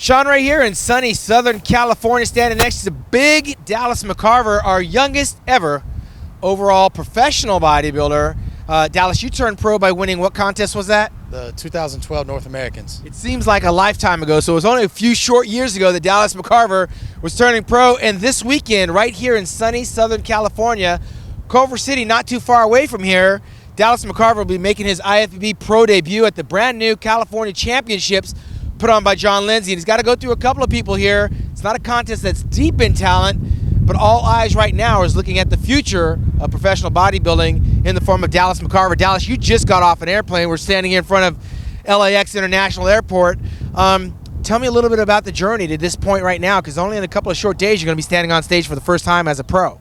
Shawn Ray here in sunny Southern California, standing next to big Dallas McCarver, our youngest ever overall professional bodybuilder. Dallas, you turned pro by winning what contest was that? The 2012 North Americans. It seems like a lifetime ago, so it was only a few short years ago that Dallas McCarver was turning pro, and this weekend, right here in sunny Southern California, Culver City, not too far away from here, Dallas McCarver will be making his IFBB pro debut at the brand new California Championships put on by John Lindsay. And he's got to go through a couple of people here. It's not a contest that's deep in talent, but all eyes right now is looking at the future of professional bodybuilding in the form of Dallas McCarver. Dallas, you just got off an airplane. We're standing here in front of LAX International Airport. Tell me a little bit about the journey to this point right now, because only in a couple of short days you're going to be standing on stage for the first time as a pro.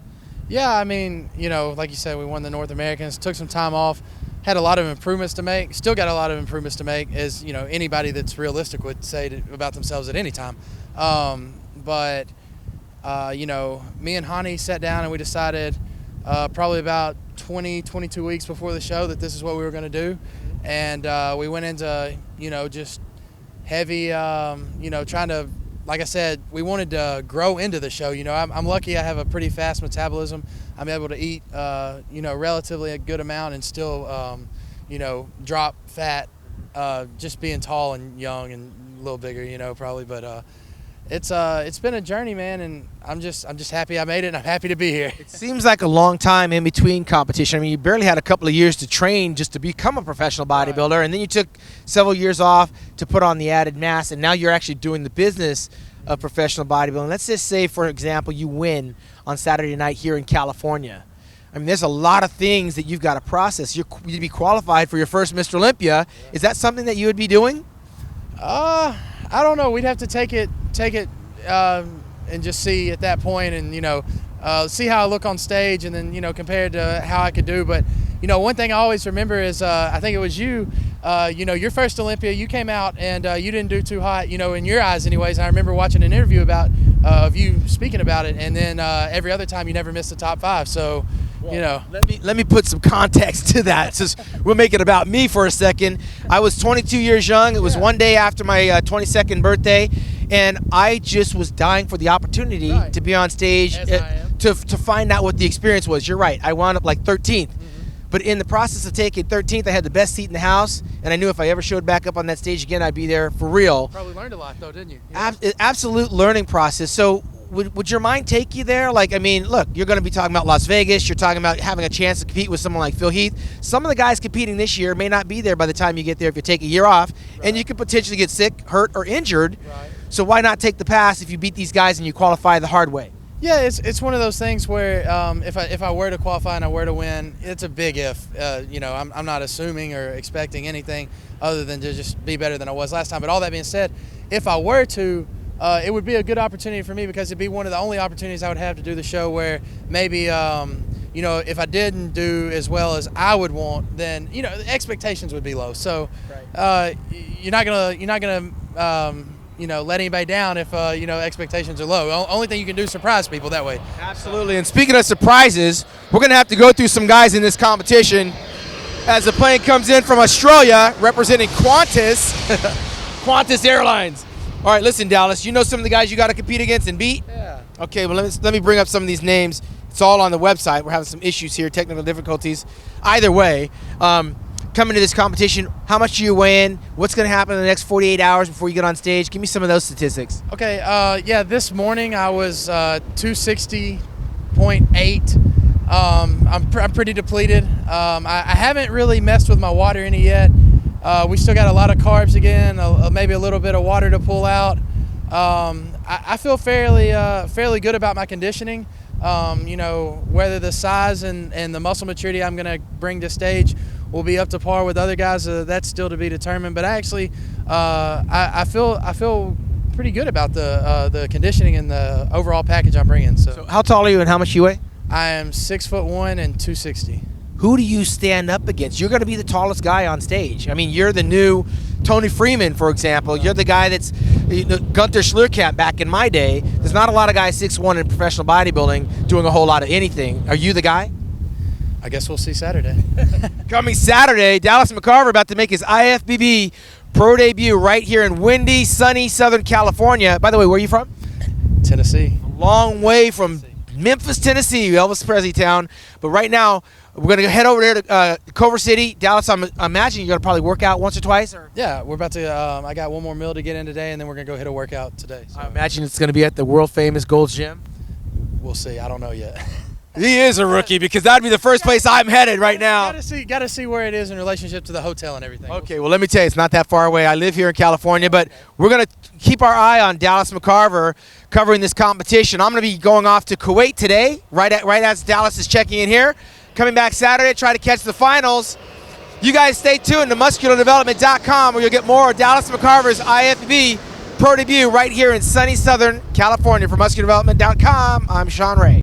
Yeah, I mean, you know, like you said, we won the North Americans, took some time off, had a lot of improvements to make, still got a lot of improvements to make, as, you know, anybody that's realistic would say about themselves at any time. You know, me and Hani sat down and we decided probably about 22 weeks before the show that this is what we were going to do. And we went into, you know, just heavy, you know, trying to, like I said, we wanted to grow into the show. You know, I'm lucky I have a pretty fast metabolism. I'm able to eat, you know, relatively a good amount and still, you know, drop fat, just being tall and young and a little bigger, you know, probably. But it's been a journey, man, and I'm just happy I made it, and I'm happy to be here. It seems like a long time in between competition. I mean, you barely had a couple of years to train just to become a professional bodybuilder, right. And then you took several years off to put on the added mass, and now you're actually doing the business of professional bodybuilding. Let's just say, for example, you win on Saturday night here in California. I mean, there's a lot of things that you've got to process. You'd be qualified for your first Mr. Olympia. Yeah. Is that something that you would be doing? I don't know. We'd have to take it, and just see at that point, and, you know, see how I look on stage, and then, you know, compared to how I could do. But, you know, one thing I always remember is I think it was you, you know, your first Olympia, you came out and you didn't do too hot, you know, in your eyes anyways. And I remember watching an interview of you speaking about it, and then every other time you never missed the top 5. So, well, you know, let me put some context to that. So we'll make it about me for a second. I was 22 years young. It was one day after my 22nd birthday, and I just was dying for the opportunity to be on stage to find out what the experience was. You're right. I wound up like 13th. But in the process of taking 13th, I had the best seat in the house, and I knew if I ever showed back up on that stage again, I'd be there for real. Probably learned a lot, though, didn't you? Absolute learning process. So would your mind take you there? Like, I mean, look, you're going to be talking about Las Vegas. You're talking about having a chance to compete with someone like Phil Heath. Some of the guys competing this year may not be there by the time you get there if you take a year off, and you could potentially get sick, hurt, or injured. Right. So why not take the pass if you beat these guys and you qualify the hard way? Yeah, it's one of those things where if I were to qualify and I were to win, it's a big if. You know, I'm not assuming or expecting anything other than to just be better than I was last time. But all that being said, if I were to, it would be a good opportunity for me, because it'd be one of the only opportunities I would have to do the show where maybe, you know, if I didn't do as well as I would want, then, you know, the expectations would be low. So you're not gonna you know, let anybody down if, you know, expectations are low. Only thing you can do is surprise people that way. Absolutely. And speaking of surprises, we're going to have to go through some guys in this competition as the plane comes in from Australia representing Qantas, Qantas Airlines. All right, listen, Dallas, you know some of the guys you got to compete against and beat? Yeah. Okay, well, let me bring up some of these names. It's all on the website. We're having some issues here, technical difficulties. Either way, coming to this competition, how much do you weigh in? What's going to happen in the next 48 hours before you get on stage? Give me some of those statistics. Okay, yeah, this morning I was 260.8. I'm pretty depleted. I haven't really messed with my water any yet. We still got a lot of carbs again, maybe a little bit of water to pull out. I feel fairly good about my conditioning. You know, whether the size and the muscle maturity I'm going to bring to stage will be up to par with other guys, that's still to be determined. But actually, I feel pretty good about the conditioning and the overall package I'm bringing. So how tall are you and how much you weigh? I am 6'1" and 260. Who do you stand up against? You're going to be the tallest guy on stage. I mean, you're the new Tony Freeman, for example. You're the guy that's Gunther Schlierkamp back in my day. There's not a lot of guys 6'1" in professional bodybuilding doing a whole lot of anything. Are you the guy? I guess we'll see Saturday. Coming Saturday, Dallas McCarver about to make his IFBB pro debut right here in windy, sunny Southern California. By the way, where are you from? Tennessee. A long way from Memphis, Tennessee, Elvis Presley town. But right now, we're going to head over there to Culver City. Dallas, I'm imagining you're going to probably work out once or twice? Or? Yeah, we're about to, I got one more meal to get in today, and then we're going to go hit a workout today. So I imagine it's going to be at the world-famous Gold's Gym. we'll see. I don't know yet. He is a rookie because that'd be the first place I'm headed right now. Got to see where it is in relationship to the hotel and everything. Okay, well, let me tell you, it's not that far away. I live here in California, but we're going to keep our eye on Dallas McCarver covering this competition. I'm going to be going off to Kuwait today, right as Dallas is checking in here. Coming back Saturday, try to catch the finals. You guys stay tuned to musculardevelopment.com where you'll get more of Dallas McCarver's IFBB pro debut right here in sunny Southern California. For musculardevelopment.com, I'm Shawn Ray.